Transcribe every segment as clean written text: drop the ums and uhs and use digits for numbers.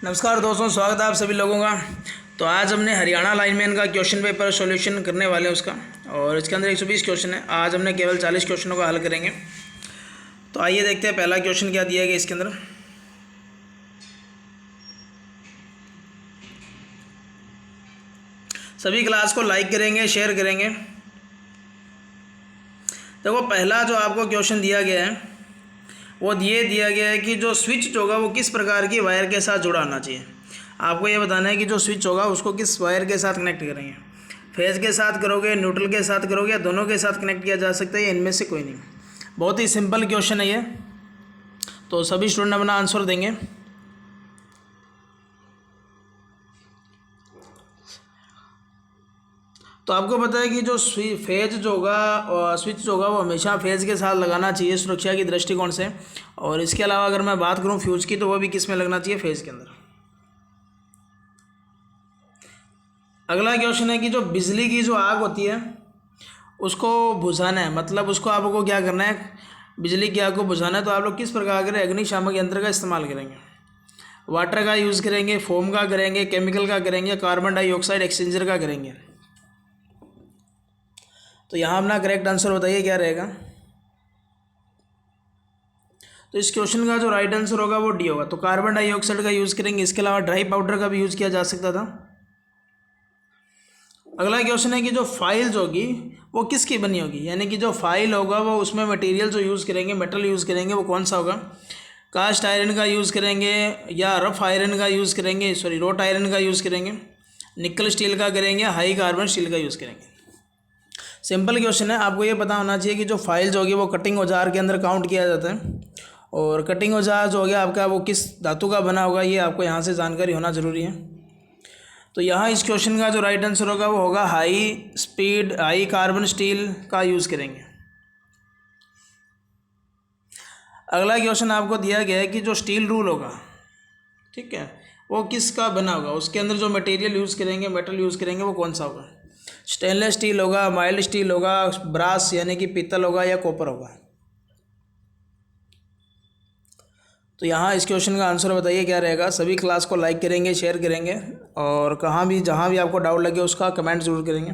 नमस्कार दोस्तों, स्वागत है आप सभी लोगों का। तो आज हमने हरियाणा लाइनमैन का क्वेश्चन पेपर सॉल्यूशन करने वाले हैं उसका, और इसके अंदर 120 क्वेश्चन है। आज हमने केवल 40 क्वेश्चनों का हल करेंगे। तो आइए देखते हैं पहला क्वेश्चन क्या दिया गया इसके अंदर। सभी क्लास को लाइक करेंगे, शेयर करेंगे। देखो, पहला जो आपको क्वेश्चन दिया गया है वो ये दिया गया है कि जो स्विच होगा वो किस प्रकार की वायर के साथ जुड़ा होना चाहिए। आपको ये बताना है कि जो स्विच होगा उसको किस वायर के साथ कनेक्ट करेंगे। फेज के साथ करोगे, न्यूट्रल के साथ करोगे, या दोनों के साथ कनेक्ट किया जा सकता है, या इनमें से कोई नहीं। बहुत ही सिंपल क्वेश्चन है ये। तो सभी स्टूडेंट अपना आंसर देंगे। तो आपको पता है कि जो फेज जो होगा और स्विच जो होगा वो हमेशा फेज के साथ लगाना चाहिए सुरक्षा की दृष्टिकोण से। और इसके अलावा अगर मैं बात करूं फ्यूज की, तो वो भी किस में लगना चाहिए? फेज के अंदर। अगला क्वेश्चन है कि जो बिजली की जो आग होती है उसको बुझाना है, मतलब उसको आपको क्या करना है? बिजली की आग को बुझाना है। तो आप लोग किस प्रकार के अग्निशामक यंत्र का इस्तेमाल करेंगे? वाटर का यूज़ करेंगे, फोम का करेंगे, केमिकल का करेंगे, कार्बन डाइऑक्साइड एक्सचेंजर का करेंगे। तो यहाँ अपना करेक्ट आंसर बताइए क्या रहेगा। तो इस क्वेश्चन का जो राइट आंसर होगा वो डी होगा। तो कार्बन डाइऑक्साइड का यूज़ करेंगे। इसके अलावा ड्राई पाउडर का भी यूज़ किया जा सकता था। अगला क्वेश्चन है कि जो फाइल्स होगी वो किसकी बनी होगी, यानी कि जो फाइल होगा वो उसमें मटेरियल जो यूज़ करेंगे, मेटल यूज़ करेंगे, वो कौन सा होगा? कास्ट आयरन का यूज़ करेंगे, या रफ आयरन का यूज़ करेंगे, रोट आयरन का यूज़ करेंगे, निकल स्टील का करेंगे, हाई कार्बन स्टील का यूज़ करेंगे। सिंपल क्वेश्चन है। आपको ये पता होना चाहिए कि जो फाइल्स होगी वो कटिंग औजार के अंदर काउंट किया जाता है। और कटिंग औजार जो हो गया आपका वो किस धातु का बना होगा, ये आपको यहाँ से जानकारी होना ज़रूरी है। तो यहाँ इस क्वेश्चन का जो राइट आंसर होगा वो होगा हाई कार्बन स्टील का यूज़ करेंगे। अगला क्वेश्चन आपको दिया गया है कि जो स्टील रूल होगा, ठीक है, वो किसका बना होगा? उसके अंदर जो मटेरियल यूज़ करेंगे, मेटल यूज़ करेंगे, वो कौन सा होगा? स्टेनलेस स्टील होगा, माइल्ड स्टील होगा, ब्रास यानी कि पीतल होगा, या कॉपर होगा? तो यहाँ इस क्वेश्चन का आंसर बताइए क्या रहेगा। सभी क्लास को लाइक करेंगे, शेयर करेंगे, और जहाँ भी आपको डाउट लगे उसका कमेंट ज़रूर करेंगे।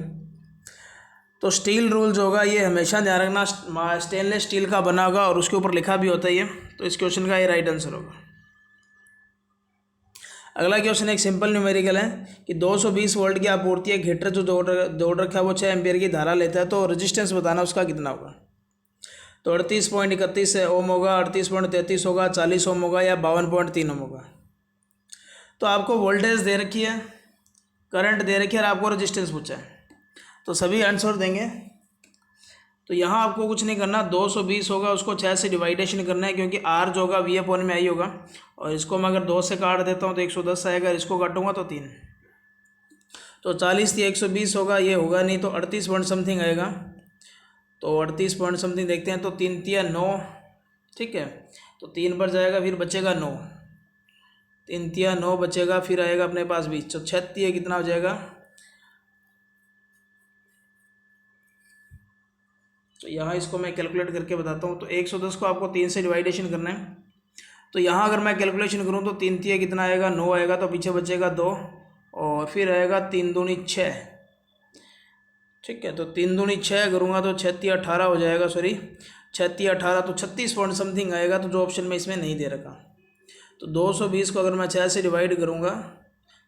तो स्टील रूल जो होगा ये हमेशा ध्यान रखना स्टेनलेस स्टील का बना होगा, और उसके ऊपर लिखा भी होता है ये। तो इस क्वेश्चन का ये राइट आंसर होगा। अगला क्वेश्चन एक सिंपल न्यूमेरिकल है कि 220 वोल्ट की आपूर्ति एक हीटर जो जोड़ रखा है वो 6 एम्पियर की धारा लेता है। तो रेजिस्टेंस बताना उसका कितना होगा। तो 38.31 ओम होगा, 38.33 होगा, 40 ओम होगा, या 52.3 ओम होगा। तो आपको वोल्टेज दे रखी है, करंट दे रखी है, और आपको रेजिस्टेंस पूछा है। तो सभी आंसर देंगे। तो यहाँ आपको कुछ नहीं करना, 220 होगा उसको 6 से डिवाइडेशन करना है, क्योंकि आर जो होगा V/I होगा। और इसको मैं अगर 2 से काट देता हूँ तो 110 आएगा, इसको काटूंगा तो 3। तो 40 थी, 120 होगा, ये होगा नहीं, तो 38 पॉइंट समथिंग आएगा। तो 38 पॉइंट समथिंग देखते हैं। तो 3 तिया 9, ठीक है। तो 3 पर जाएगा, फिर बचेगा 9, 3 तिया 9 बचेगा, फिर आएगा अपने पास 20। तो 6 तिया कितना हो जाएगा? तो यहाँ इसको मैं कैलकुलेट करके बताता हूँ। तो 110 को आपको 3 से डिवाइडेशन करना है। तो यहाँ अगर मैं कैलकुलेशन करूँ तो 3 तिया कितना आएगा? 9 आएगा। तो पीछे बचेगा 2, और फिर आएगा 3 दूनी 6, ठीक है। तो 3 दूनी 6 करूँगा तो 6 तिया 18 हो जाएगा, 6 तिया 18, तो 36 पॉइंट समथिंग आएगा। तो जो ऑप्शन में इसमें नहीं दे रखा। तो 220 को अगर मैं 6 से डिवाइड करूँगा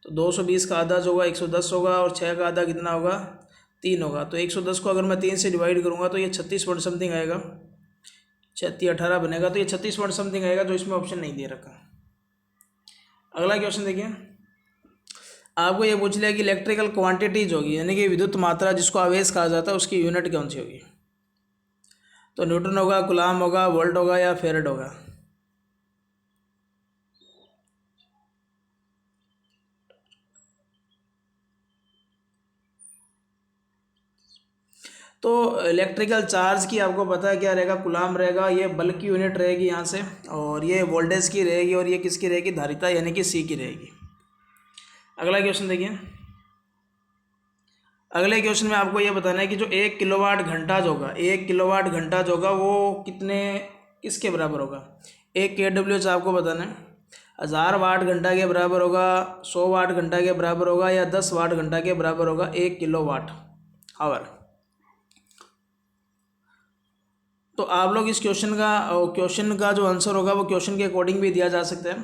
तो 220 का आधा जो होगा 110 होगा, और 6 का आधा कितना होगा? 3 होगा। तो 110 को अगर मैं 3 से डिवाइड करूँगा तो ये 36 पॉइंट समथिंग आएगा, 6 तिया 18 बनेगा। तो ये 36 पॉइंट समथिंग आएगा, जो इसमें ऑप्शन नहीं दे रखा। अगला क्वेश्चन देखिए। आपको ये पूछ लिया कि इलेक्ट्रिकल क्वांटिटीज होगी, यानी कि विद्युत मात्रा जिसको आवेश कहा जाता है, उसकी यूनिट कौन सी होगी? तो न्यूटन होगा, कूलाम होगा, वोल्ट होगा, या फेरेड होगा? तो इलेक्ट्रिकल चार्ज की आपको पता है क्या रहेगा? कूलाम रहेगा। ये बल्क की यूनिट रहेगी यहाँ से, और ये वोल्टेज की रहेगी, और ये किसकी रहेगी? धारिता यानी कि सी की रहेगी। अगला क्वेश्चन देखिए। अगले क्वेश्चन में आपको ये बताना है कि जो 1 किलोवाट घंटा जो होगा, 1 किलोवाट घंटा जो होगा वो किसके बराबर होगा? 1 kWh आपको बताना है। 1000 वाट घंटा के बराबर होगा 100 वाट घंटा के बराबर होगा या 10 वाट घंटा के बराबर होगा 1 किलो वाट आवर। तो आप लोग इस क्वेश्चन का जो आंसर होगा वो क्वेश्चन के अकॉर्डिंग भी दिया जा सकता है।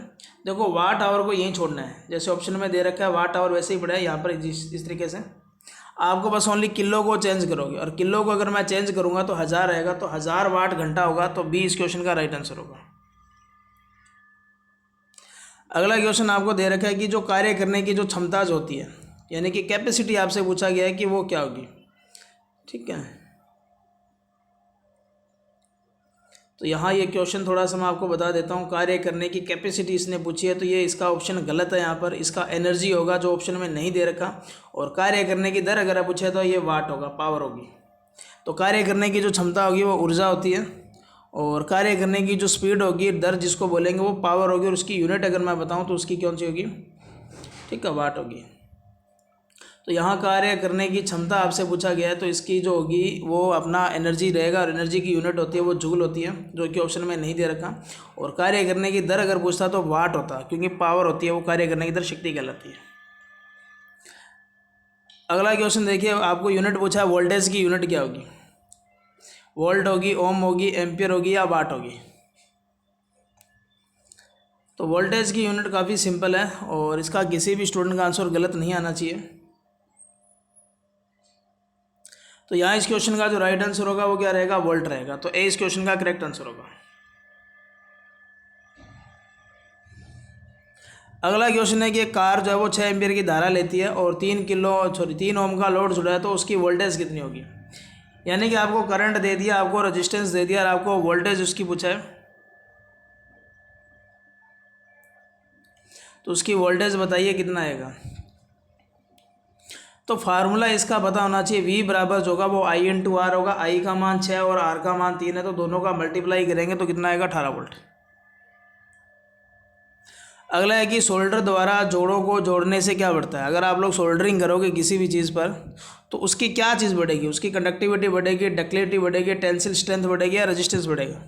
देखो वाट आवर को यहीं छोड़ना है, जैसे ऑप्शन में दे रखा है वाट आवर वैसे ही पड़ा है यहाँ पर इस तरीके से। आपको बस ओनली किलो को चेंज करोगे, और किलो को अगर मैं चेंज करूँगा तो 1000 रहेगा, तो 1000 वाट घंटा होगा, तो बी इस क्वेश्चन का राइट आंसर होगा। अगला क्वेश्चन आपको दे रखा है कि जो कार्य करने की जो क्षमता जो होती है, यानी कि कैपेसिटी आपसे पूछा गया है कि वो क्या होगी। ठीक है, तो यहाँ ये क्वेश्चन थोड़ा सा मैं आपको बता देता हूँ। कार्य करने की कैपेसिटी इसने पूछी है, तो ये इसका ऑप्शन गलत है। यहाँ पर इसका एनर्जी होगा जो ऑप्शन में नहीं दे रखा, और कार्य करने की दर अगर पूछे तो ये वाट होगा, पावर होगी। तो कार्य करने की जो क्षमता होगी वो ऊर्जा होती है, और कार्य करने की जो स्पीड होगी, दर जिसको बोलेंगे, वो पावर होगी, और उसकी यूनिट अगर मैं बताऊँ तो उसकी कौन सी होगी, ठीक है, वाट होगी। तो यहाँ कार्य करने की क्षमता आपसे पूछा गया है, तो इसकी जो होगी वो अपना एनर्जी रहेगा, और एनर्जी की यूनिट होती है वो जूल होती है, जो कि ऑप्शन में नहीं दे रखा। और कार्य करने की दर अगर पूछता तो वाट होता, क्योंकि पावर होती है वो कार्य करने की दर शक्ति कहलाती है। अगला क्वेश्चन देखिए, आपको यूनिट पूछा है, वोल्टेज की यूनिट क्या होगी। वोल्ट होगी, ओम होगी, एम्पियर होगी या वाट होगी। तो वोल्टेज की यूनिट काफ़ी सिंपल है, और इसका किसी भी स्टूडेंट का आंसर गलत नहीं आना चाहिए। तो यहाँ इस क्वेश्चन का जो राइट आंसर होगा वो क्या रहेगा, वोल्ट रहेगा। तो ए इस क्वेश्चन का करेक्ट आंसर होगा। अगला क्वेश्चन है कि एक कार जो है वो 6 एम्पियर की धारा लेती है, और 3 ओम का लोड जुड़ा है, तो उसकी वोल्टेज कितनी होगी। यानी कि आपको करंट दे दिया, आपको रेजिस्टेंस दे दिया, और आपको वोल्टेज उसकी पूछा है, तो उसकी वोल्टेज बताइए कितना आएगा। तो फार्मूला इसका पता होना चाहिए, V बराबर जो होगा वो I/R होगा। I का मान 6 और R का मान 3 है, तो दोनों का मल्टीप्लाई करेंगे तो कितना आएगा, 18 वोल्ट। अगला है कि सोल्डर द्वारा जोड़ों को जोड़ने से क्या बढ़ता है। अगर आप लोग सोल्डरिंग करोगे किसी भी चीज़ पर, तो उसकी क्या चीज़ बढ़ेगी, उसकी कंडक्टिविटी बढ़ेगी, डक्टिलिटी बढ़ेगी, टेंसिल स्ट्रेंथ बढ़ेगी या रेजिस्टेंस बढ़ेगा।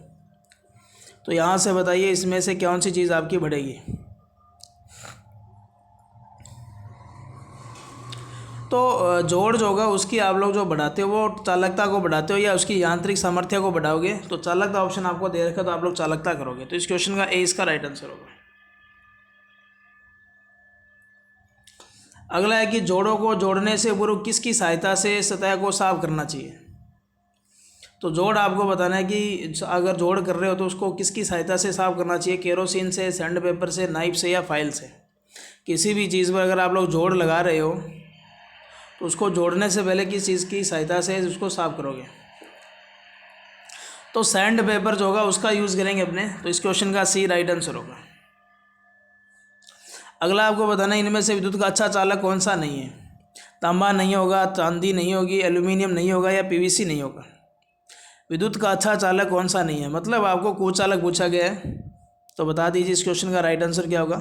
तो यहाँ से बताइए इसमें से कौन सी चीज़ आपकी बढ़ेगी। तो जोड़ जो होगा उसकी आप लोग जो बढ़ाते हो वो चालकता को बढ़ाते हो या उसकी यांत्रिक सामर्थ्य को बढ़ाओगे। तो चालकता ऑप्शन आपको दे रखा, तो आप लोग चालकता करोगे। तो इस क्वेश्चन का ए इसका राइट आंसर होगा। अगला है कि जोड़ों को जोड़ने से पूर्व किसकी सहायता से सतह को साफ करना चाहिए। तो जोड़ आपको बताना है कि अगर जोड़ कर रहे हो तो उसको किसकी सहायता से साफ करना चाहिए, केरोसिन से, सैंड पेपर से, नाइफ से या फाइल से। किसी भी चीज़ पर अगर आप लोग जोड़ लगा रहे हो तो उसको जोड़ने से पहले किस चीज़ की सहायता से उसको साफ करोगे। तो सैंड पेपर जो होगा उसका यूज़ करेंगे अपने। तो इस क्वेश्चन का सी राइट आंसर होगा। अगला आपको बताना है इनमें से विद्युत का अच्छा चालक कौन सा नहीं है। तांबा नहीं होगा, चांदी नहीं होगी, एल्यूमिनियम नहीं होगा या पीवीसी नहीं होगा। विद्युत का अच्छा चालक कौन सा नहीं है, मतलब आपको कुचालक पूछा गया है, तो बता दीजिए इस क्वेश्चन का राइट आंसर क्या होगा।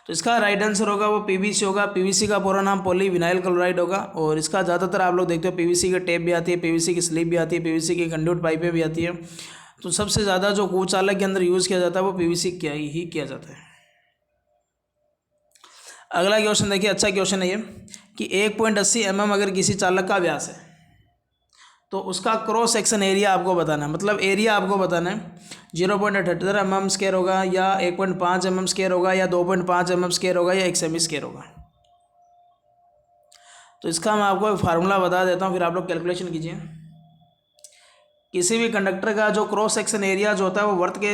तो इसका राइट आंसर होगा वो पीवीसी होगा। पीवीसी का पूरा नाम पॉलीविनाइल क्लोराइड होगा, और इसका ज़्यादातर आप लोग देखते हो पीवीसी की टेप भी आती है, पीवीसी की स्लीव भी आती है, पीवीसी की कंड्यूट पाइपें भी आती है। तो सबसे ज़्यादा जो कुचालक के अंदर यूज़ किया जाता है वो पीवीसी ही किया जाता है। अगला क्वेश्चन देखिए, अच्छा क्वेश्चन है ये कि 1.80 mm अगर किसी चालक का व्यास है तो उसका क्रॉस सेक्शन एरिया आपको बताना है, मतलब एरिया आपको बताना है। 0.78 mm स्क्वायर होगा या 1.5 mm स्क्वायर होगा या 2.5 mm स्क्वायर होगा या 1 सेमी स्क्वायर होगा। तो इसका मैं आपको फार्मूला बता देता हूँ, फिर आप लोग कैलकुलेशन कीजिए। किसी भी कंडक्टर का जो क्रॉस सेक्शन एरिया जो होता है वो वर्त के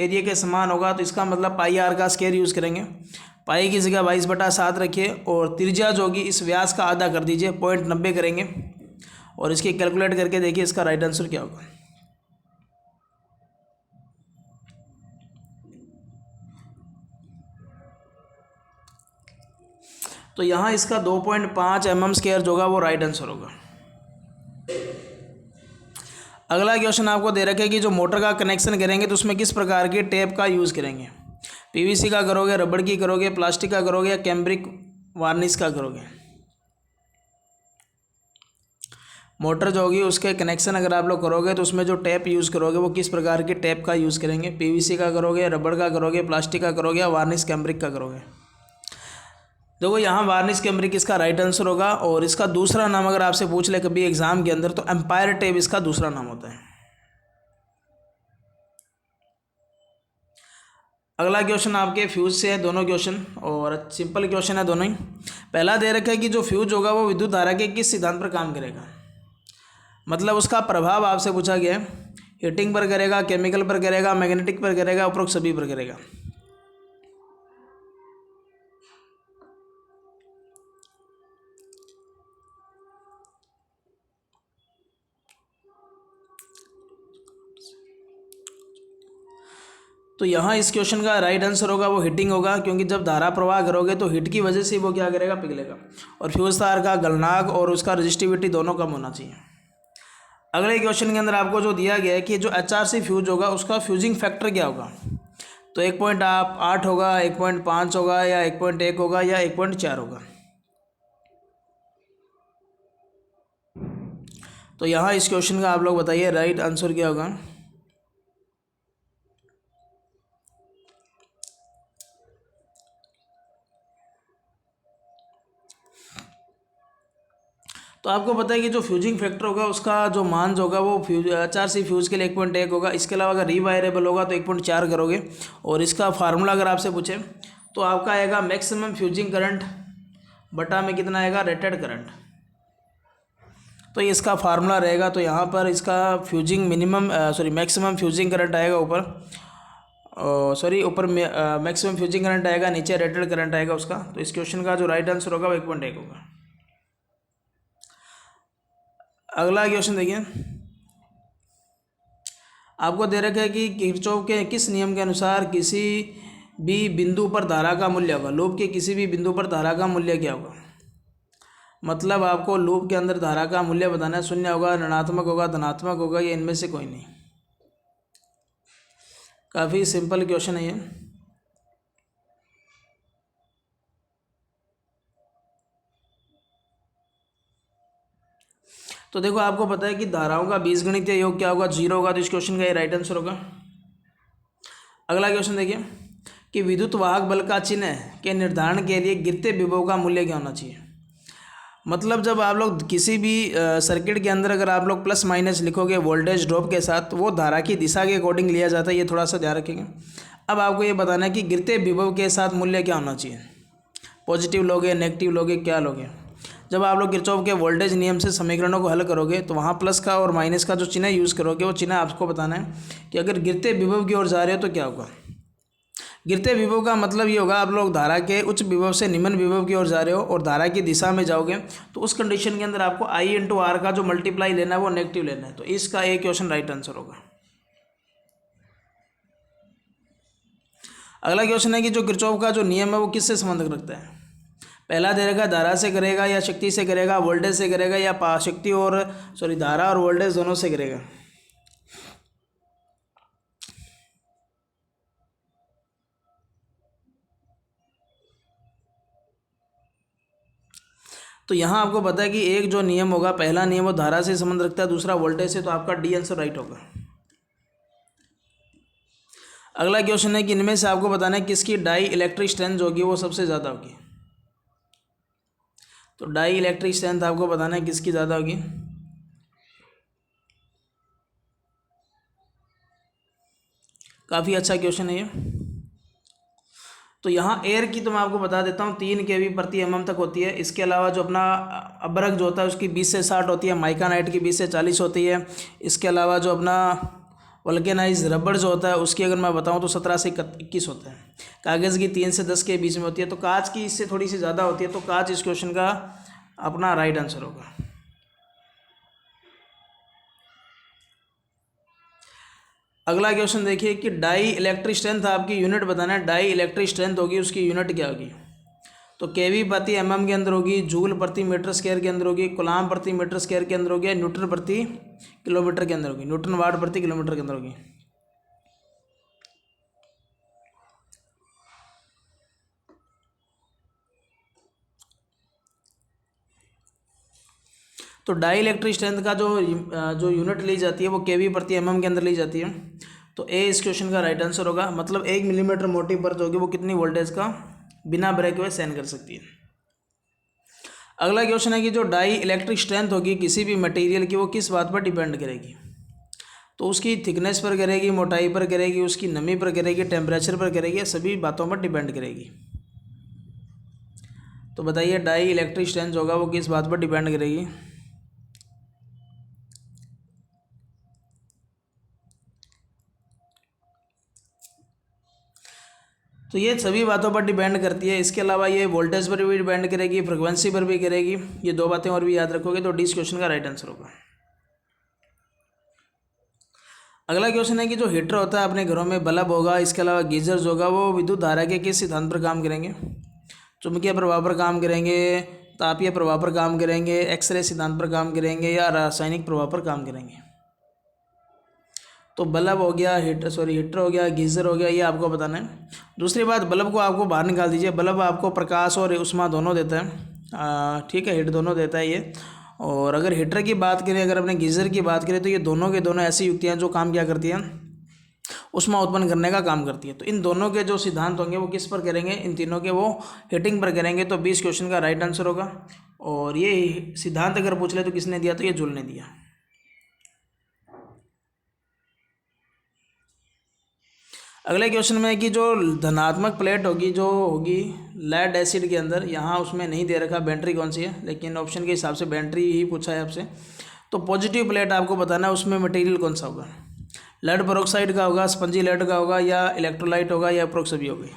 एरिया के समान होगा। तो इसका मतलब पाई आर का स्क्वायर यूज़ करेंगे। पाई की जगह 22/7 रखिए, और त्रिज्या जो होगी इस व्यास का आधा कर दीजिए, 0.90 करेंगे, और इसकी कैलकुलेट करके देखिए इसका राइट आंसर क्या होगा। तो यहाँ इसका 2.5 mm स्क्वायर जो होगा वो राइट आंसर होगा। अगला क्वेश्चन आपको दे रखे कि जो मोटर का कनेक्शन करेंगे तो उसमें किस प्रकार के टेप का यूज़ करेंगे। पीवीसी का करोगे, रबड़ की करोगे, प्लास्टिक का करोगे या कैम्ब्रिक वार्निश का करोगे। मोटर जो होगी उसके कनेक्शन अगर आप लोग करोगे तो उसमें जो टैप यूज़ करोगे वो किस प्रकार की टैप का यूज़ करेंगे, पीवीसी का करोगे, रबड़ का करोगे, प्लास्टिक का करोगे या वार्निश कैम्ब्रिक का करोगे। देखो यहाँ वार्निश कैम्ब्रिक इसका राइट आंसर होगा। और इसका दूसरा नाम अगर आपसे पूछ ले कभी एग्जाम के अंदर तो एम्पायर टेप इसका दूसरा नाम होता है। अगला क्वेश्चन आपके फ्यूज से है, दोनों क्वेश्चन और सिंपल क्वेश्चन है दोनों ही। पहला दे रखा है कि जो फ्यूज होगा वो विद्युत धारा के किस सिद्धांत पर काम करेगा, मतलब उसका प्रभाव आपसे पूछा गया है। हीटिंग पर करेगा, केमिकल पर करेगा, मैग्नेटिक पर करेगा, उपरोक्त सभी पर करेगा। तो यहाँ इस क्वेश्चन का राइट आंसर होगा वो हीटिंग होगा, क्योंकि जब धारा प्रवाह करोगे तो हीट की वजह से वो क्या करेगा, पिघलेगा। और फ्यूज तार का गलनांक और उसका रजिस्टिविटी दोनों कम होना चाहिए। अगले क्वेश्चन के अंदर आपको जो दिया गया है कि जो HRC फ्यूज होगा उसका फ्यूजिंग फैक्टर क्या होगा, तो 1.8 होगा, 1.5 होगा, या 1.1 होगा, या 1.4 होगा। तो यहाँ इस क्वेश्चन का आप लोग बताइए राइट आंसर क्या होगा। तो आपको पता है कि जो फ्यूजिंग फैक्टर होगा उसका जो मान जो होगा वो HRC फ्यूज के लिए 1.1 होगा। इसके अलावा अगर रीवायरेबल होगा तो 1.4 करोगे। और इसका फार्मूला अगर आपसे पूछे तो आपका आएगा मैक्सिमम फ्यूजिंग करंट बटा में कितना आएगा, रेटेड करंट। तो इसका फार्मूला रहेगा। तो यहाँ पर इसका फ्यूजिंग मैक्सिमम फ्यूजिंग करंट आएगा ऊपर, ऊपर मैक्सिमम फ्यूजिंग करंट आएगा, नीचे रेटेड करंट आएगा उसका। तो इस क्वेश्चन का जो राइट आंसर होगा वो 1.1 होगा। अगला क्वेश्चन देखिए, आपको दे रखा है कि किरचॉफ के किस नियम के अनुसार किसी भी बिंदु पर धारा का मूल्य होगा, लूप के किसी भी बिंदु पर धारा का मूल्य क्या होगा। मतलब आपको लूप के अंदर धारा का मूल्य बताना है, शून्य होगा, ऋणात्मक होगा, धनात्मक होगा, या इनमें से कोई नहीं। काफ़ी सिंपल क्वेश्चन है ये। तो देखो आपको पता है कि धाराओं का बीजगणितीय योग क्या होगा, 0 होगा। तो इस क्वेश्चन का ये राइट आंसर होगा। अगला क्वेश्चन देखिए कि विद्युत वाहक बल का चिन्ह के निर्धारण के लिए गिरते विभव का मूल्य क्या होना चाहिए। मतलब जब आप लोग किसी भी सर्किट के अंदर अगर आप लोग प्लस माइनस लिखोगे वोल्टेज ड्रॉप के साथ, वो धारा की दिशा के अकॉर्डिंग लिया जाता है, ये थोड़ा सा ध्यान रखेंगे। अब आपको ये बताना है कि गिरते विभव के साथ मूल्य क्या होना चाहिए, पॉजिटिव लोगे, नेगेटिव लोगे, क्या लोगे। जब आप लोग किरचॉफ के वोल्टेज नियम से समीकरणों को हल करोगे तो वहाँ प्लस का और माइनस का जो चिन्ह यूज़ करोगे वो चिन्ह आपको बताना है कि अगर गिरते विभव की ओर जा रहे हो तो क्या होगा। गिरते विभव का मतलब ये होगा आप लोग धारा के उच्च विभव से निम्न विभव की ओर जा रहे हो और धारा की दिशा में जाओगे, तो उस कंडीशन के अंदर आपको I/R का जो मल्टीप्लाई लेना है वो नेगेटिव लेना है। तो इसका एक क्वेश्चन राइट आंसर होगा। अगला क्वेश्चन है कि जो किरचॉफ का जो नियम है वो किससे संबंध रखता है। पहला दे रखा धारा से करेगा, या शक्ति से करेगा, वोल्टेज से करेगा, या शक्ति और धारा और वोल्टेज दोनों से करेगा। तो यहाँ आपको पता है कि एक जो नियम होगा, पहला नियम वो धारा से संबंध रखता है, दूसरा वोल्टेज से। तो आपका डी आंसर राइट होगा। अगला क्वेश्चन है कि इनमें से आपको बताना है किसकी डाई इलेक्ट्रिक स्ट्रेंथ जो होगी वो सबसे ज़्यादा होगी। तो डाई इलेक्ट्रिक स्ट्रेंथ आपको बताना है किसकी ज़्यादा होगी। काफ़ी अच्छा क्वेश्चन है ये। तो यहाँ एयर की तो मैं आपको बता देता हूँ 3 kV प्रति mm तक होती है। इसके अलावा जो अपना अब्रक जो होता है उसकी 20 से 60 होती है, माइकानाइट की 20 से 40 होती है। इसके अलावा जो अपना वल्केनाइज रबड़ जो होता है उसकी अगर मैं बताऊँ तो 17 से 21 होता है। कागज़ की 3 से 10 के बीच में होती है। तो कांच की इससे थोड़ी सी ज़्यादा होती है। तो कांच इस क्वेश्चन का अपना राइट आंसर होगा। अगला क्वेश्चन देखिए कि डाई इलेक्ट्रिक स्ट्रेंथ आपकी यूनिट बताना है। डाई इलेक्ट्रिक स्ट्रेंथ होगी, उसकी यूनिट क्या होगी। तो केवी प्रति mm के अंदर होगी, जूल प्रति मीटर स्क्वायर के अंदर होगी, कूलाम प्रति मीटर स्क्वायर के अंदर होगी, न्यूटन प्रति किलोमीटर के अंदर होगी, न्यूटन वाट प्रति किलोमीटर के अंदर होगी। तो डाई इलेक्ट्रिक स्ट्रेंथ का जो यूनिट ली जाती है वो केवी प्रति एमएम के अंदर ली जाती है। तो ए इस क्वेश्चन का राइट आंसर होगा। मतलब 1 मिलीमीटर मोटी परत होगी वो कितनी वोल्टेज का बिना ब्रेक हुए सहन कर सकती है। अगला क्वेश्चन है कि जो डाई इलेक्ट्रिक स्ट्रेंथ होगी किसी भी मटेरियल की वो किस बात पर डिपेंड करेगी। तो उसकी थिकनेस पर करेगी, मोटाई पर करेगी, उसकी नमी पर करेगी, टेम्परेचर पर करेगी, सभी बातों पर डिपेंड करेगी। तो बताइए डाई इलेक्ट्रिक स्ट्रेंथ होगा वो किस बात पर डिपेंड करेगी। तो ये सभी बातों पर डिपेंड करती है। इसके अलावा ये वोल्टेज पर भी डिपेंड करेगी, फ्रिक्वेंसी पर भी करेगी। ये 2 बातें और भी याद रखोगे तो डी इस क्वेश्चन का राइट आंसर होगा। अगला क्वेश्चन है कि जो हीटर होता है अपने घरों में, बल्ब होगा, इसके अलावा गीजर्स होगा, वो विद्युत धारा के किस सिद्धांत पर काम करेंगे। चुंबकीय प्रभाव पर काम करेंगे, तापीय प्रभाव पर काम करेंगे, एक्सरे सिद्धांत पर काम करेंगे, या रासायनिक प्रभाव पर काम करेंगे। तो बल्ब हो गया, हीटर हो गया, गीज़र हो गया, ये आपको बताना है। दूसरी बात, बल्ब को आपको बाहर निकाल दीजिए। बल्ब आपको प्रकाश और ऊष्मा दोनों देता है, ठीक है, हीट दोनों देता है ये। और अगर हीटर की बात करें, अगर अपने गीज़र की बात करें, तो ये दोनों के दोनों ऐसी युक्तियाँ जो काम क्या करती हैं, ऊष्मा उत्पन्न करने का काम करती है। तो इन दोनों के जो सिद्धांत होंगे वो किस पर करेंगे, इन तीनों के वो हीटिंग पर करेंगे। तो 20 क्वेश्चन का राइट आंसर होगा। और ये सिद्धांत अगर पूछ ले तो किसने दिया, तो ये जूल ने दिया। अगले क्वेश्चन में है कि जो धनात्मक प्लेट होगी, जो होगी लेड एसिड के अंदर, यहाँ उसमें नहीं दे रखा बैटरी कौन सी है, लेकिन ऑप्शन के हिसाब से बैटरी ही पूछा है आपसे। तो पॉजिटिव प्लेट आपको बताना है, उसमें मटेरियल कौन सा होगा। लेड पेरोक्साइड का होगा, स्पंजी लेड का होगा, या इलेक्ट्रोलाइट होगा, या अप्रोक्स भी होगी।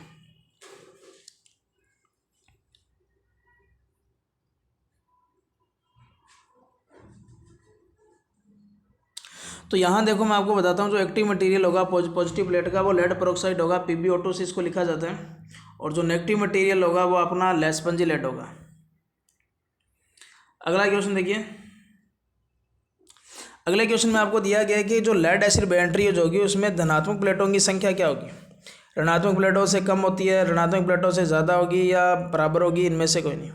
तो यहाँ देखो मैं आपको बताता हूँ, जो एक्टिव मटेरियल होगा पॉजिटिव प्लेट का वो लेड पेरोक्साइड होगा, PbO2 से इसको लिखा जाता है। और जो नेगेटिव मटेरियल होगा वो अपना लेड स्पंजी लेड होगा। अगला क्वेश्चन देखिए। अगले क्वेश्चन में आपको दिया गया है कि जो लेड एसिड बैटरी होगी उसमें धनात्मक प्लेटों की संख्या क्या होगी। ऋणात्मक प्लेटों से कम होती है, ऋणात्मक प्लेटों से ज़्यादा होगी, या बराबर होगी, इनमें से कोई नहीं।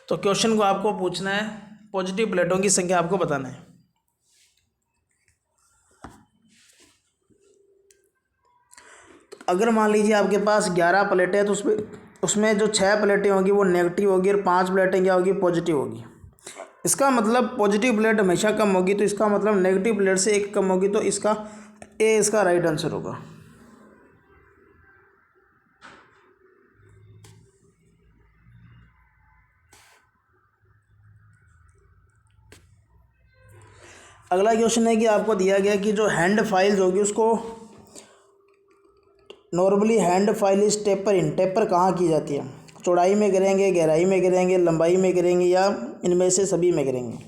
तो क्वेश्चन को आपको पूछना है, पॉजिटिव प्लेटों की संख्या आपको बताना है। अगर मान लीजिए आपके पास 11 प्लेटें हैं, तो उसमें जो 6 प्लेटें होगी वो नेगेटिव होगी और 5 प्लेटें क्या होगी, पॉजिटिव होगी। इसका मतलब पॉजिटिव प्लेट हमेशा कम होगी, तो इसका मतलब नेगेटिव प्लेट से एक कम होगी। तो इसका ए इसका राइट आंसर होगा। अगला क्वेश्चन है कि आपको दिया गया कि जो हैंड फाइल्स होगी उसको normally hand file is taper कहाँ की जाती है। चौड़ाई में करेंगे, गहराई में करेंगे, लंबाई में करेंगे, या इनमें से सभी में करेंगे।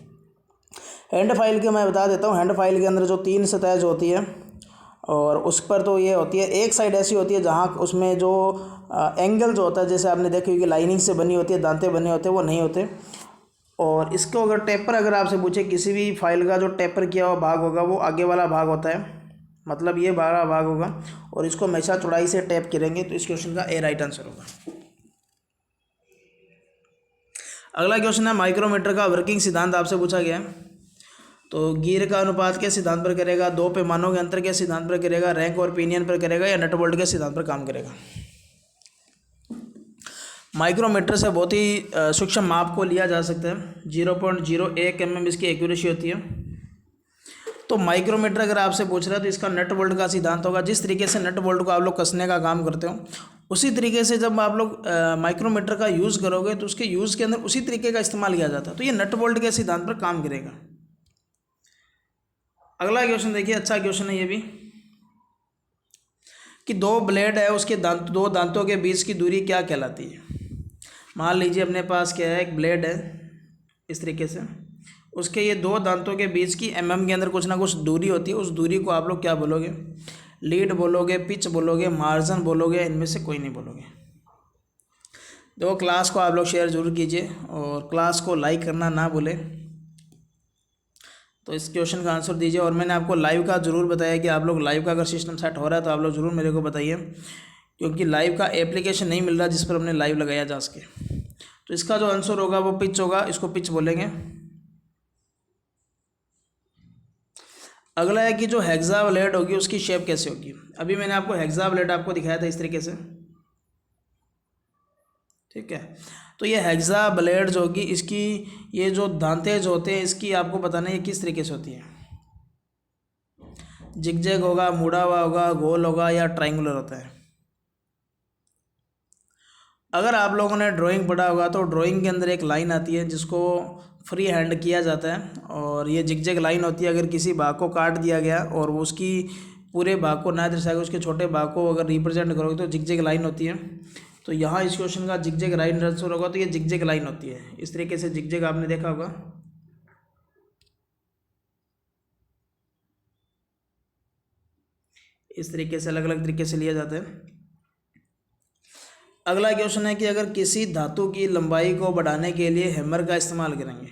हैंड फाइल के मैं बता देता हूँ। हैंड फाइल के अंदर जो 3 सतह जो होती है, और उस पर तो ये होती है, एक साइड ऐसी होती है जहाँ उसमें जो एंगल जो होता है, जैसे आपने देखी होगी लाइनिंग से बनी होती है, दांते बने होते हैं, वो नहीं होते। और इसको अगर टेपर अगर आपसे पूछे, किसी भी फाइल का जो टेपर किया हुआ भाग होगा वो आगे वाला भाग होता है, मतलब ये बड़ा भाग होगा, और इसको हमेशा चौड़ाई से टैप करेंगे। तो इस क्वेश्चन का ए राइट आंसर होगा। अगला क्वेश्चन है माइक्रोमीटर का वर्किंग सिद्धांत आपसे पूछा गया है। तो गियर का अनुपात के सिद्धांत पर करेगा, 2 पैमानों के अंतर के सिद्धांत पर करेगा, रैंक और पिनियन पर करेगा, या नट बोल्ट के सिद्धांत पर काम करेगा। माइक्रोमीटर से बहुत ही सूक्ष्म माप को लिया जा सकता है। 0.01 mm इसकी एक्यूरेसी होती है। तो माइक्रोमीटर अगर आपसे पूछ रहा है तो इसका नट बोल्ट का सिद्धांत होगा। जिस तरीके से नट बोल्ट को आप लोग कसने का काम करते हो, उसी तरीके से जब आप लोग माइक्रोमीटर का यूज़ करोगे तो उसके यूज़ के अंदर उसी तरीके का इस्तेमाल किया जाता है। तो ये नट बोल्ट के सिद्धांत पर काम करेगा। अगला क्वेश्चन देखिए, अच्छा क्वेश्चन है ये भी, कि 2 ब्लेड है, उसके 2 दांतों के बीच की दूरी क्या कहलाती है। मान लीजिए अपने पास क्या है, एक ब्लेड है इस तरीके से, उसके ये 2 दांतों के बीच की mm के अंदर कुछ ना कुछ दूरी होती है। उस दूरी को आप लोग क्या बोलोगे, लीड बोलोगे, पिच बोलोगे, मार्जिन बोलोगे, इनमें से कोई नहीं बोलोगे। देखो क्लास को आप लोग शेयर जरूर कीजिए और क्लास को लाइक करना ना भूलें। तो इस क्वेश्चन का आंसर दीजिए। और मैंने आपको लाइव का ज़रूर बताया कि आप लोग लाइव का अगर सिस्टम सेट हो रहा है तो आप लोग ज़रूर मेरे को बताइए, क्योंकि लाइव का एप्लीकेशन नहीं मिल रहा जिस पर हमने लाइव लगाया जा सके। तो इसका जो आंसर होगा वो पिच होगा, इसको पिच बोलेंगे। अगला है कि जो हेक्सा ब्लेड होगी उसकी शेप कैसे होगी। अभी मैंने आपको हेक्सा ब्लेड आपको दिखाया था इस तरीके से, ठीक है। तो ये हेक्सा ब्लेड जो होगी इसकी ये जो दांते जो होते हैं इसकी आपको बताना है ये किस तरीके से होती है। जिगजैग होगा, मुड़ा हुआ होगा, गोल होगा या ट्रायंगुलर होता है। अगर आप लोगों ने ड्राइंग पढ़ा होगा तो ड्राइंग के अंदर एक लाइन आती है जिसको फ्री हैंड किया जाता है और ये जिगजैग लाइन होती है। अगर किसी भाग को काट दिया गया और वो उसकी पूरे भाग को ना दर्शाएगा, उसके छोटे भाग को अगर रिप्रेजेंट करोगे तो जिगजैग लाइन होती है। तो यहाँ इस क्वेश्चन का जिगजैग लाइन आंसर होगा, तो ये जिगजैग लाइन होती है। इस तरीके से जिगजैग आपने देखा होगा। इस तरीके से अलग अलग तरीके से लिया जाता है। अगला क्वेश्चन है कि अगर किसी धातु की लंबाई को बढ़ाने के लिए हैमर का इस्तेमाल करेंगे,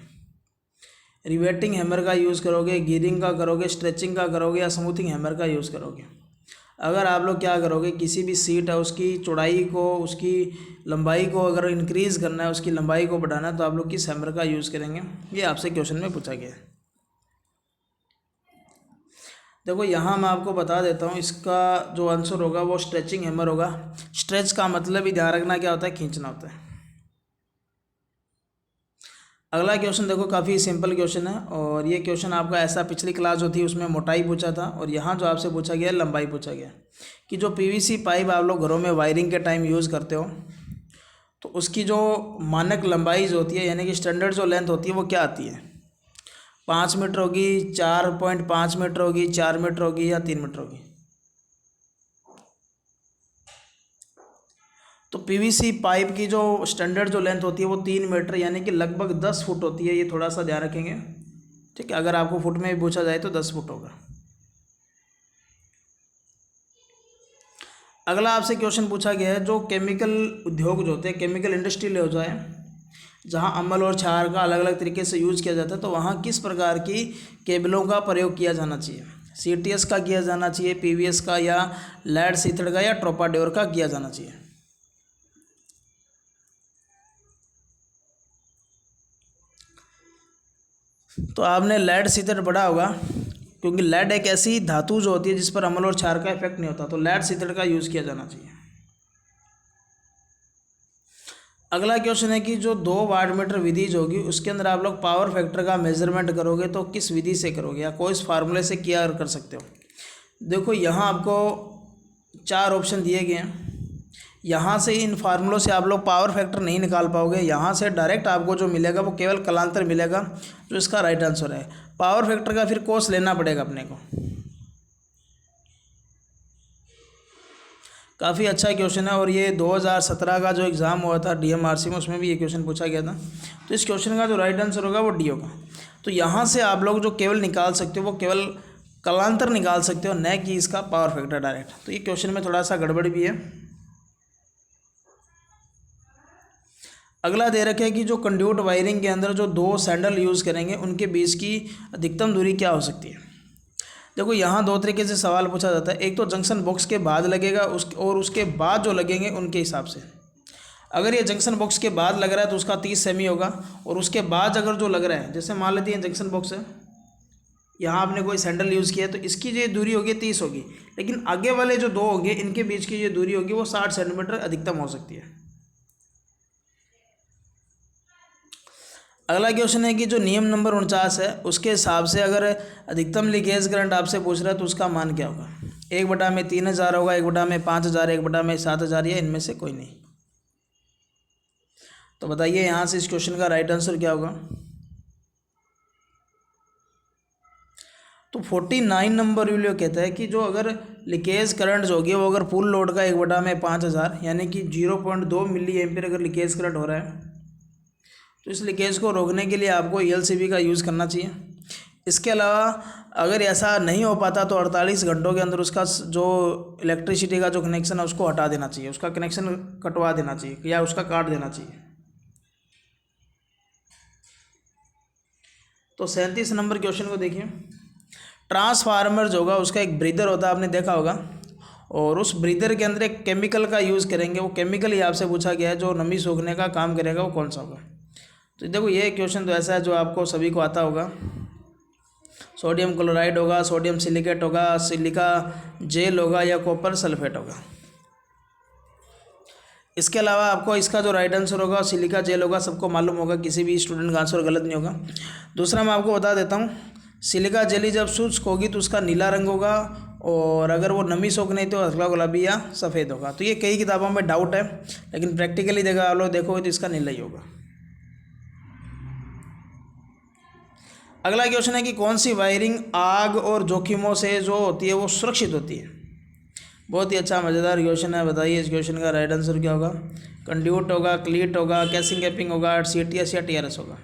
रिवेटिंग हैमर का यूज़ करोगे, गियरिंग का करोगे, स्ट्रेचिंग का करोगे या स्मूथिंग हैमर का यूज़ करोगे। अगर आप लोग क्या करोगे, किसी भी सीट है उसकी चौड़ाई को, उसकी लंबाई को अगर इंक्रीज़ करना है, उसकी लंबाई को बढ़ाना है, तो आप लोग किस हैमर का यूज़ करेंगे, ये आपसे क्वेश्चन में पूछा गया है। देखो यहाँ मैं आपको बता देता हूँ, इसका जो आंसर होगा वो स्ट्रेचिंग हैमर होगा। स्ट्रेच का मतलब ही ध्यान रखना क्या होता है, खींचना होता है। अगला क्वेश्चन देखो, काफ़ी सिंपल क्वेश्चन है और ये क्वेश्चन आपका ऐसा पिछली क्लास जो थी उसमें मोटाई पूछा था और यहाँ जो आपसे पूछा गया लंबाई पूछा गया कि जो पीवीसी पाइप आप लोग घरों में वायरिंग के टाइम यूज़ करते हो तो उसकी जो मानक लंबाई जो होती है यानी कि स्टैंडर्ड जो लेंथ होती है वो क्या आती है। 5 मीटर होगी, 4.5 मीटर होगी, 4 मीटर होगी या 3 मीटर होगी। तो पीवीसी पाइप की जो स्टैंडर्ड जो लेंथ होती है वो 3 मीटर यानी कि लगभग 10 फुट होती है। ये थोड़ा सा ध्यान रखेंगे, ठीक है। अगर आपको फुट में भी पूछा जाए तो 10 फुट होगा। अगला आपसे क्वेश्चन पूछा गया है, जो केमिकल उद्योग जो होते हैं, केमिकल इंडस्ट्री हो जाए जहाँ अम्ल और क्षार का अलग अलग तरीके से यूज़ किया जाता है, तो वहाँ किस प्रकार की केबलों का प्रयोग किया जाना चाहिए। सीटीएस का किया जाना चाहिए, पीवीएस का या लेड सीथड़ का या ट्रोपाड्योर का किया जाना चाहिए। तो आपने लेड सीथड़ पढ़ा होगा क्योंकि लेड एक ऐसी धातु जो होती है जिस पर अम्ल और क्षार का इफेक्ट नहीं होता, तो लेड सीथड़ का यूज़ किया जाना चाहिए। अगला क्वेश्चन है कि जो 2 वाटमीटर विधि जो होगी उसके अंदर आप लोग पावर फैक्टर का मेजरमेंट करोगे तो किस विधि से करोगे या कोई इस फार्मूले से क्या कर सकते हो। देखो यहाँ आपको 4 ऑप्शन दिए गए हैं। यहाँ से इन फार्मूलों से आप लोग पावर फैक्टर नहीं निकाल पाओगे। यहाँ से डायरेक्ट आपको जो मिलेगा वो केवल कलांतर मिलेगा, जो इसका राइट आंसर है। पावर फैक्टर का फिर कोर्स लेना पड़ेगा अपने को। काफ़ी अच्छा क्वेश्चन है और ये 2017 का जो एग्ज़ाम हुआ था डीएमआरसी में उसमें भी ये क्वेश्चन पूछा गया था। तो इस क्वेश्चन का जो राइट आंसर होगा वो डी होगा। तो यहाँ से आप लोग जो केवल निकाल सकते हो वो केवल कलांतर निकाल सकते हो, न कि इसका पावर फैक्टर डायरेक्ट। तो ये क्वेश्चन में थोड़ा सा गड़बड़ भी है। अगला दे रखे है कि जो कंड्यूट वायरिंग के अंदर जो 2 सैंडल यूज़ करेंगे उनके बीच की अधिकतम दूरी क्या हो सकती है। देखो यहाँ 2 तरीके से सवाल पूछा जाता है। एक तो जंक्शन बॉक्स के बाद लगेगा और उसके बाद जो लगेंगे उनके हिसाब से। अगर ये जंक्शन बॉक्स के बाद लग रहा है तो उसका 30 सेमी होगा और उसके बाद अगर जो लग रहा है, जैसे मान लेते हैं जंक्शन बॉक्स है, यहाँ आपने कोई सैंडल यूज़ किया तो इसकी जो दूरी होगी 30 होगी, लेकिन आगे वाले जो 2 होंगे इनके बीच की जो दूरी होगी वो 60 सेंटीमीटर अधिकतम हो सकती है। अगला क्वेश्चन है कि जो नियम नंबर 49 है उसके हिसाब से अगर अधिकतम लीकेज करंट आपसे पूछ रहा है तो उसका मान क्या होगा। 1/3000 होगा, 1/5000, 1/7000 या इनमें से कोई नहीं। तो बताइए यहाँ से इस क्वेश्चन का राइट आंसर क्या होगा। तो 49 नंबर वीडियो कहता है कि जो अगर लीकेज करंट जो होगी वो अगर फुल लोड का 1/5000 यानी कि 0.2 मिली एम्पियर अगर लीकेज करंट हो रहा है तो इस लीकेज को रोकने के लिए आपको ELCB का यूज़ करना चाहिए। इसके अलावा अगर ऐसा नहीं हो पाता तो 48 घंटों के अंदर उसका जो इलेक्ट्रिसिटी का जो कनेक्शन है उसको हटा देना चाहिए, उसका कनेक्शन कटवा देना चाहिए या उसका काट देना चाहिए। तो 37 नंबर क्वेश्चन को देखिए। ट्रांसफार्मर जो होगा उसका एक ब्रीदर होता है, आपने देखा होगा, और उस ब्रीदर के अंदर एक केमिकल का यूज़ करेंगे। वो केमिकल ही आपसे पूछा गया है जो नमी सोखने का काम करेगा, वो कौन सा होगा। तो देखो ये क्वेश्चन तो ऐसा है जो आपको सभी को आता होगा। सोडियम क्लोराइड होगा, सोडियम सिलिकेट होगा, सिलिका जेल होगा या कॉपर सल्फेट होगा। इसके अलावा आपको इसका जो राइट आंसर होगा सिलिका जेल होगा, सबको मालूम होगा, किसी भी स्टूडेंट का आंसर गलत नहीं होगा। दूसरा मैं आपको बता देता हूँ, सिलिका जेली जब शुष्क होगी तो उसका नीला रंग होगा, और अगर वो नमी सोख नहीं तो हल्का गुलाबी या सफ़ेद होगा। तो ये कई किताबों में डाउट है, लेकिन प्रैक्टिकली देखा आप लोग देखोगे तो इसका नीला ही होगा। अगला क्वेश्चन है कि कौन सी वायरिंग आग और जोखिमों से जो होती है वो सुरक्षित होती है। बहुत ही अच्छा मज़ेदार क्वेश्चन है, बताइए इस क्वेश्चन का राइट आंसर क्या होगा। कंड्यूट होगा, क्लीट होगा, कैसिंग कैपिंग होगा, CTS या TRS होगा।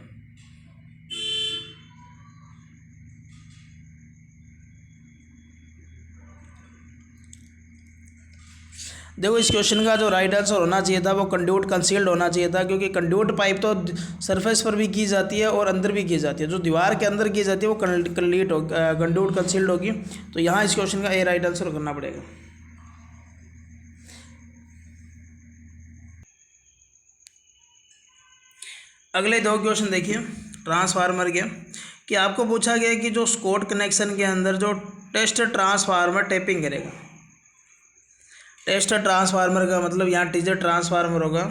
देखो इस क्वेश्चन का जो राइट आंसर होना चाहिए था वो कंड्यूट कंसील्ड होना चाहिए था, क्योंकि कंड्यूट पाइप तो सरफेस पर भी की जाती है और अंदर भी की जाती है। जो दीवार के अंदर की जाती है वो कंड्यूट कंसील्ड होगी। तो यहाँ इस क्वेश्चन का ए राइट आंसर करना पड़ेगा। अगले दो क्वेश्चन देखिए ट्रांसफार्मर के, कि आपको पूछा गया कि जो स्कॉट कनेक्शन के अंदर जो टेस्ट ट्रांसफार्मर टैपिंग करेगा। टेस्ट ट्रांसफार्मर का मतलब यहाँ टीजर ट्रांसफार्मर होगा,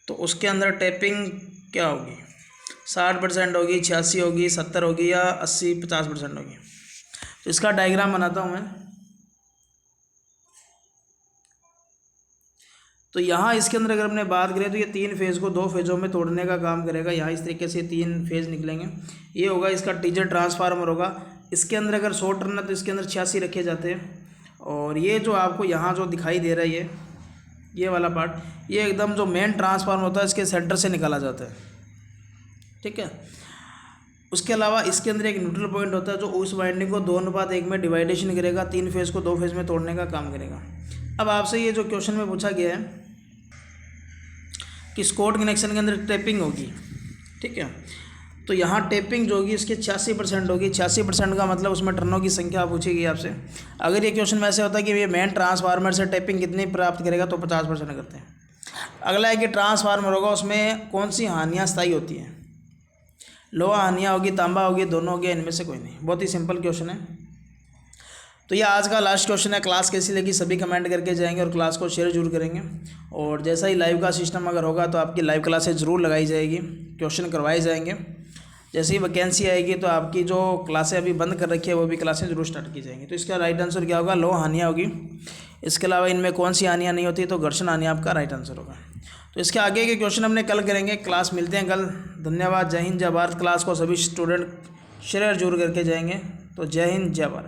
तो उसके अंदर टैपिंग क्या होगी, 60% होगी, 86 होगी, 70 होगी या 80-50% होगी। तो इसका डायग्राम बनाता हूँ मैं। तो यहाँ इसके अंदर अगर हमने बात करें तो ये 3 फेज़ को 2 फेज़ों में तोड़ने का काम करेगा। यहाँ इस तरीके से 3 फेज़ निकलेंगे। ये होगा इसका टीजर ट्रांसफार्मर होगा। इसके अंदर अगर 100 टर्न है तो इसके अंदर 86 रखे जाते हैं। और ये जो आपको यहाँ जो दिखाई दे रहा है ये वाला पार्ट, ये एकदम जो मेन ट्रांसफार्मर होता है इसके सेंटर से निकाला जाता है, ठीक है। उसके अलावा इसके अंदर एक न्यूट्रल पॉइंट होता है जो उस वाइंडिंग को 2:1 में डिवाइडेशन करेगा, 3 फेज़ को 2 फेज़ में तोड़ने का काम करेगा। अब आपसे ये जो क्वेश्चन में पूछा गया है कि स्कॉट कनेक्शन के अंदर टैपिंग होगी, ठीक है। तो यहाँ टैपिंग जो होगी इसके 86% होगी। 86% का मतलब उसमें टर्नों की संख्या पूछेगी आपसे। अगर ये क्वेश्चन में ऐसे होता है कि ये मेन ट्रांसफार्मर से टैपिंग कितनी प्राप्त करेगा तो 50% करते हैं। अगला है कि ट्रांसफार्मर होगा उसमें कौन सी हानियाँ स्थायी होती हैं। लोहा हानियाँ होगी, तांबा होगी, दोनों होगी, इनमें से कोई नहीं। बहुत ही सिंपल क्वेश्चन है। तो ये आज का लास्ट क्वेश्चन है। क्लास कैसी लगी सभी कमेंट करके जाएंगे और क्लास को शेयर जरूर करेंगे। और जैसा ही लाइव का सिस्टम अगर होगा तो आपकी लाइव क्लासेज ज़रूर लगाई जाएगी, क्वेश्चन करवाए जाएंगे। जैसे ही वैकेंसी आएगी तो आपकी जो क्लासें अभी बंद कर रखी है वो भी क्लासें जरूर स्टार्ट की जाएंगी। तो इसका राइट आंसर क्या होगा, लो हानियाँ होगी। इसके अलावा इनमें कौन सी हानियाँ नहीं होती तो घर्षण हानियाँ आपका राइट आंसर होगा। तो इसके आगे के क्वेश्चन हमने कल करेंगे। क्लास मिलते हैं कल। धन्यवाद। जय हिंद जय भारत। क्लास को सभी स्टूडेंट शेयर जरूर करके जाएंगे। तो जय हिंद जय भारत।